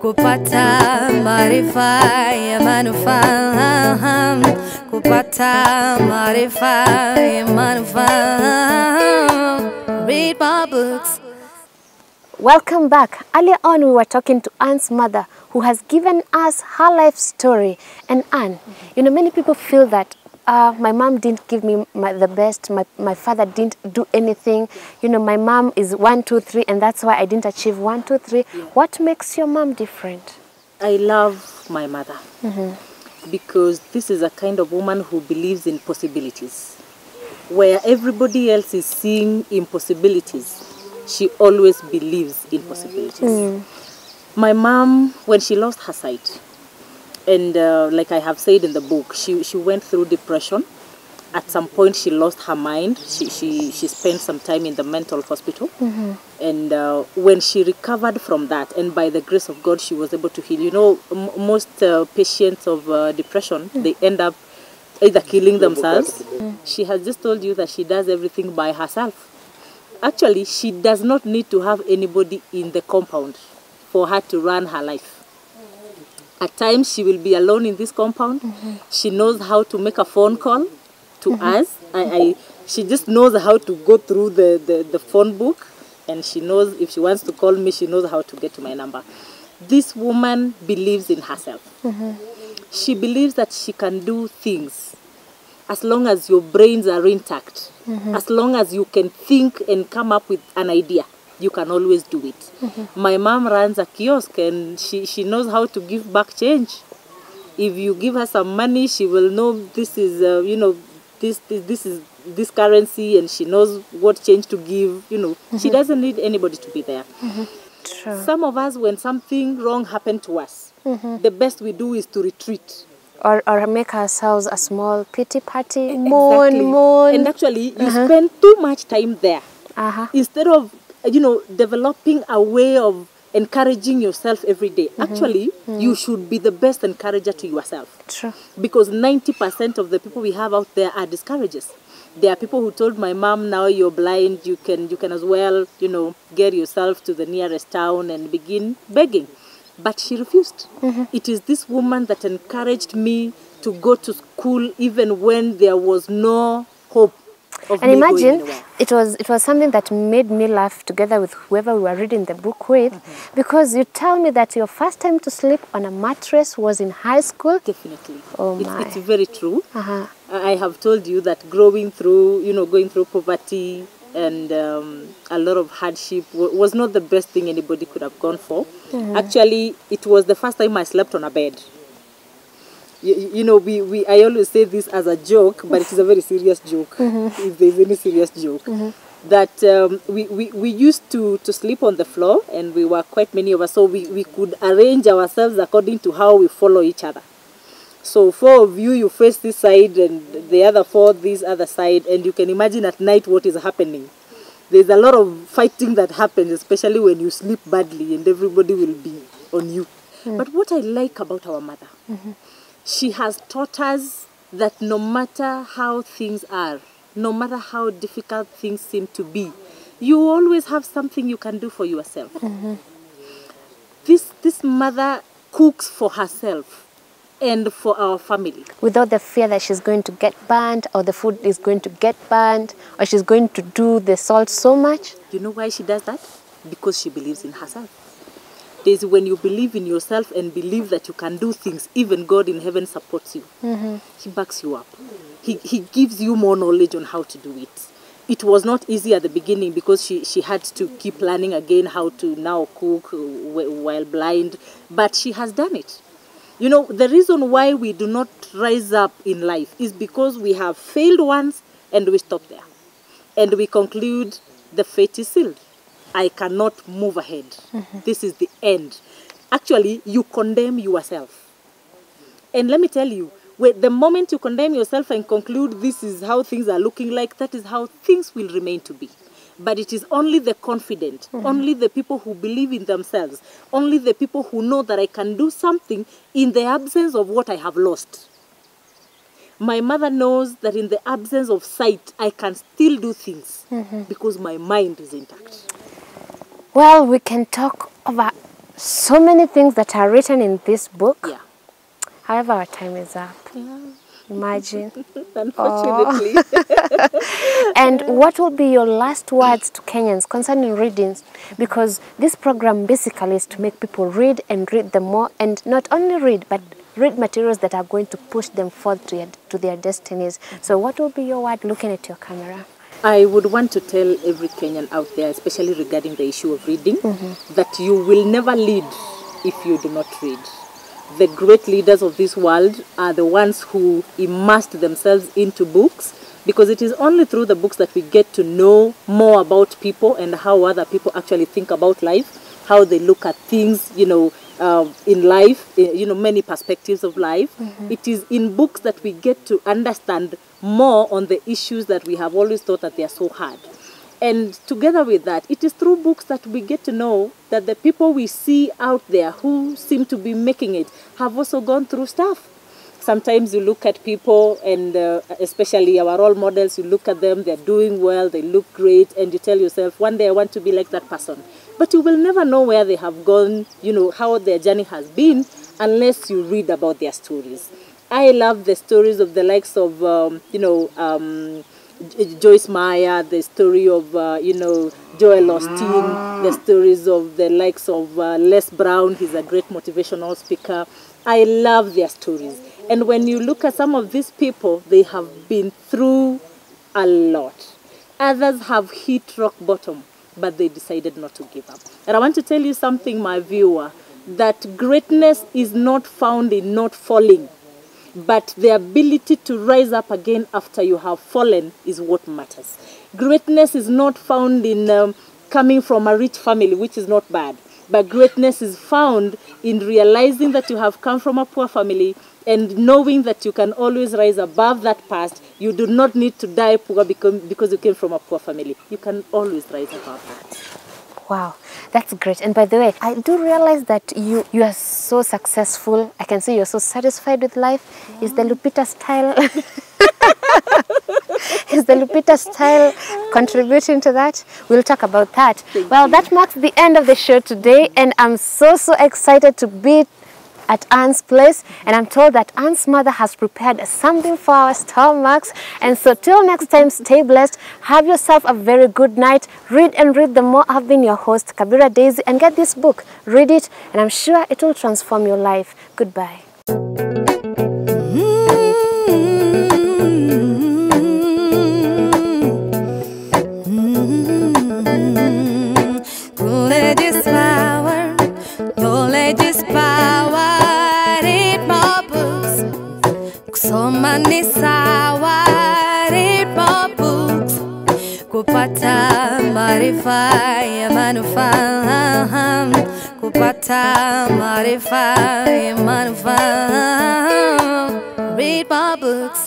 kupata maarifa ya manufaa, kupata maarifa ya manufaa. Read my books. Welcome back. Earlier on we were talking to Ann's mother, who has given us her life story. And Ann, you know, many people feel that my mom didn't give me the best, my father didn't do anything. You know, my mom is 1, 2, 3, and that's why I didn't achieve 1, 2, 3. Yeah. What makes your mom different? I love my mother because this is a kind of woman who believes in possibilities. Where everybody else is seeing impossibilities, she always believes in possibilities. My mom, when she lost her sight, and like I have said in the book, she went through depression. At some point, she lost her mind. She spent some time in the mental hospital. And when she recovered from that, and by the grace of God, she was able to heal. You know, most patients of depression, they end up either killing themselves. She has just told you that she does everything by herself. Actually, she does not need to have anybody in the compound for her to run her life. At times, she will be alone in this compound. She knows how to make a phone call to us. She just knows how to go through the phone book, and she knows if she wants to call me, she knows how to get to my number. This woman believes in herself. She believes that she can do things as long as your brains are intact. As long as you can think and come up with an idea, you can always do it. My mom runs a kiosk, and she knows how to give back change. If you give her some money, she will know this is, you know, this is this currency, and she knows what change to give. You know, she doesn't need anybody to be there. True. Some of us, when something wrong happened to us, the best we do is to retreat. Or make ourselves a small pity party. Exactly. Moan. And actually, you spend too much time there. Instead of, you know, developing a way of encouraging yourself every day. Actually, you should be the best encourager to yourself. True. Because 90% of the people we have out there are discouragers. There are people who told my mom, now you're blind, you can as well, you know, get yourself to the nearest town and begin begging. But she refused. It is this woman that encouraged me to go to school even when there was no hope of And me imagine, going anywhere. it was something that made me laugh together with whoever we were reading the book with, because you tell me that your first time to sleep on a mattress was in high school. Definitely. Oh my. It's very true. I have told you that going through poverty and a lot of hardship was not the best thing anybody could have gone for. Actually, it was the first time I slept on a bed. You know, I always say this as a joke, but it is a very serious joke, if there's any serious joke. That we used to sleep on the floor, and we were quite many of us, so we could arrange ourselves according to how we follow each other. So 4 of you face this side, and the other 4 this other side, and you can imagine at night what is happening. There's a lot of fighting that happens, especially when you sleep badly and everybody will be on you. But what I like about our mother, she has taught us that no matter how things are, no matter how difficult things seem to be, you always have something you can do for yourself. This mother cooks for herself and for our family. Without the fear that she's going to get burned, or the food is going to get burned, or she's going to do the salt so much. You know why she does that? Because she believes in herself. There's when you believe in yourself and believe that you can do things, even God in heaven supports you. He backs you up. He gives you more knowledge on how to do it. It was not easy at the beginning because she had to keep learning again how to now cook while blind, but she has done it. You know, the reason why we do not rise up in life is because we have failed once and we stop there. And we conclude the fate is sealed. I cannot move ahead. This is the end. Actually, you condemn yourself. And let me tell you, the moment you condemn yourself and conclude this is how things are looking like, that is how things will remain to be. But it is only the confident, only the people who believe in themselves, only the people who know that I can do something in the absence of what I have lost. My mother knows that in the absence of sight, I can still do things because my mind is intact. Well, we can talk over so many things that are written in this book. Yeah. However, our time is up. Imagine. Unfortunately. And what will be your last words to Kenyans concerning reading? Because this program basically is to make people read and read them more, and not only read, but read materials that are going to push them forth to their destinies. So what will be your word looking at your camera? I would want to tell every Kenyan out there, especially regarding the issue of reading, that you will never lead if you do not read. The great leaders of this world are the ones who immersed themselves into books, because it is only through the books that we get to know more about people and how other people actually think about life, how they look at things, you know, in life, you know, many perspectives of life. It is in books that we get to understand more on the issues that we have always thought that they are so hard. And together with that, it is through books that we get to know that the people we see out there who seem to be making it have also gone through stuff. Sometimes you look at people, and especially our role models, you look at them, they're doing well, they look great, and you tell yourself, one day I want to be like that person. But you will never know where they have gone, you know, how their journey has been, unless you read about their stories. I love the stories of the likes of, Joyce Meyer, the story of, Joel Osteen, the stories of the likes of Les Brown. He's a great motivational speaker. I love their stories. And when you look at some of these people, they have been through a lot. Others have hit rock bottom, but they decided not to give up. And I want to tell you something, my viewer, that greatness is not found in not falling, but the ability to rise up again after you have fallen is what matters. Greatness is not found in coming from a rich family, which is not bad, but greatness is found in realizing that you have come from a poor family and knowing that you can always rise above that past. You do not need to die poor because you came from a poor family. You can always rise above that. Wow, that's great. And by the way, I do realize that you are so successful. I can see you're so satisfied with life. Yeah. Is the Lupita style is the Lupita style contributing to that? We'll talk about that. Well, that marks the end of the show today, and I'm so excited to be at Ann's place, and I'm told that Ann's mother has prepared something for our stomachs. And so till next time, stay blessed, have yourself a very good night, read and read the more. I've been your host, Kabira Daisy, and get this book, read it, and I'm sure it will transform your life. Goodbye. Kupata maarifa ya manufaa, kupata maarifa ya manufaa. Read my books.